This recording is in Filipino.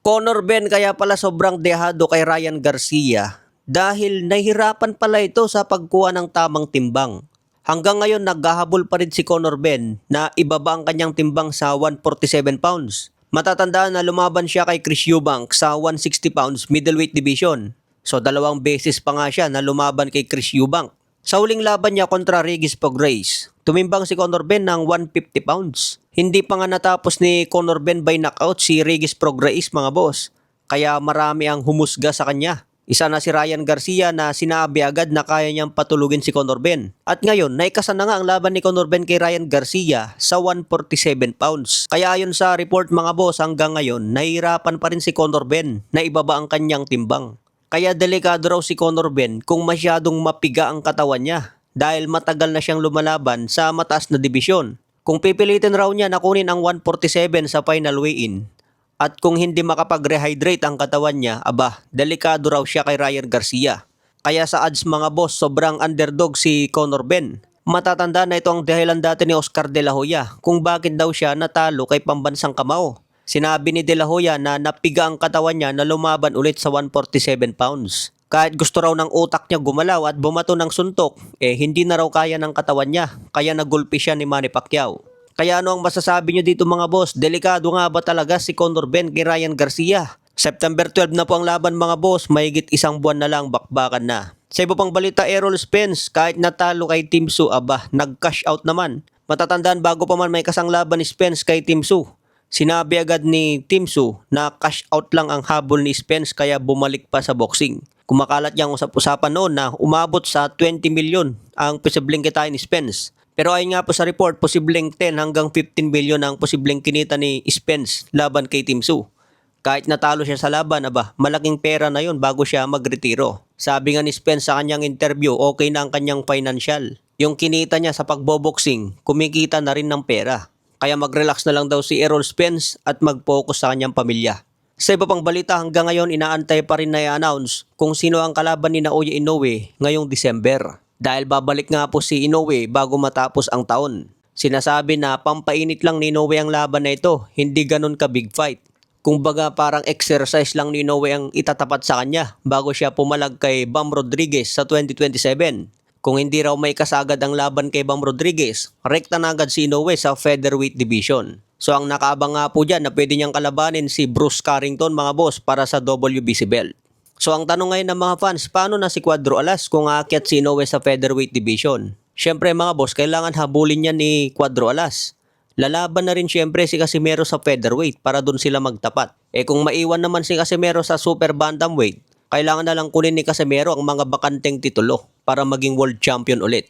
Conor Ben kaya pala sobrang dehado kay Ryan Garcia dahil nahihirapan pala ito sa pagkuha ng tamang timbang. Hanggang ngayon naghahabol pa rin si Conor Ben na ibaba ang kanyang timbang sa 147 pounds. Matatandaan na lumaban siya kay Chris Eubank sa 160 pounds middleweight division. So 2 beses pa nga siya na lumaban kay Chris Eubank. Sa huling laban niya kontra Regis Prograis, tumimbang si Conor Ben ng 150 pounds. Hindi pa nga natapos ni Conor Ben by knockout si Regis Prograis mga boss. Kaya marami ang humusga sa kanya. Isa na si Ryan Garcia na sinabi agad na kaya niyang patulugin si Conor Ben. At ngayon, naikasan na nga ang laban ni Conor Ben kay Ryan Garcia sa 147 pounds. Kaya ayon sa report mga boss, hanggang ngayon, nahihirapan pa rin si Conor Ben na ibaba ang kanyang timbang. Kaya delikado raw si Conor Ben kung masyadong mapiga ang katawan niya dahil matagal na siyang lumalaban sa mataas na dibisyon. Kung pipilitin raw niya na kunin ang 147 sa final weigh-in at kung hindi makapag-rehydrate ang katawan niya, delikado raw siya kay Ryan Garcia. Kaya sa odds mga boss, sobrang underdog si Conor Ben. Matatanda na ito ang dahilan dati ni Oscar De La Hoya kung bakit daw siya natalo kay pambansang kamao. Sinabi ni De La Hoya na napiga ang katawan niya na lumaban ulit sa 147 pounds. Kahit gusto raw ng utak niya gumalaw at bumato ng suntok, hindi na raw kaya ng katawan niya. Kaya nagulpi siya ni Manny Pacquiao. Kaya ano ang masasabi niyo dito mga boss? Delikado nga ba talaga si Conor Ben kay Ryan Garcia? September 12 na po ang laban mga boss, mahigit isang buwan na lang bakbakan na. Sa iba pang balita, Errol Spence, kahit natalo kay Tim Tszyu, nag-cash out naman. Matatandaan bago pa man may kasang laban ni Spence kay Tim Tszyu. Sinabi agad ni Tim Tszyu na cash out lang ang habol ni Spence kaya bumalik pa sa boxing. Kumakalat niyang usap-usapan noon na umabot sa 20 million ang posibleng kitain ni Spence. Pero ayon nga po sa report, posibleng 10 hanggang 15 million ang posibleng kinita ni Spence laban kay Tim Tszyu. Kahit natalo siya sa laban, malaking pera na yon bago siya magretiro. Sabi nga ni Spence sa kanyang interview, okay na ang kanyang financial. Yung kinita niya sa pagboboxing, kumikita na rin ng pera. Kaya mag-relax na lang daw si Errol Spence at mag-focus sa kanyang pamilya. Sa iba pang balita, hanggang ngayon inaantay pa rin na i-announce kung sino ang kalaban ni Naoya Inoue ngayong December. Dahil babalik nga po si Inoue bago matapos ang taon. Sinasabi na pampainit lang ni Inoue ang laban na ito, hindi ganun ka big fight. Kumbaga parang exercise lang ni Inoue ang itatapat sa kanya bago siya pumalag kay Bam Rodriguez sa 2027. Kung hindi raw may kasagad ang laban kay Bam Rodriguez, rekta na agad si Inoue sa featherweight division. So ang nakaabang nga po dyan na pwede niyang kalabanin si Bruce Carrington mga boss para sa WBC belt. So ang tanong ngayon ng mga fans, paano na si Cuadro Alas kung aakyat si Inoue sa featherweight division? Siyempre mga boss, kailangan habulin niya ni Cuadro Alas. Lalaban na rin siyempre si Casimero sa featherweight para dun sila magtapat. Kung maiwan naman si Casimero sa super bantamweight, kailangan na lang kunin ni Casimero ang mga bakanteng titulo para maging world champion ulit.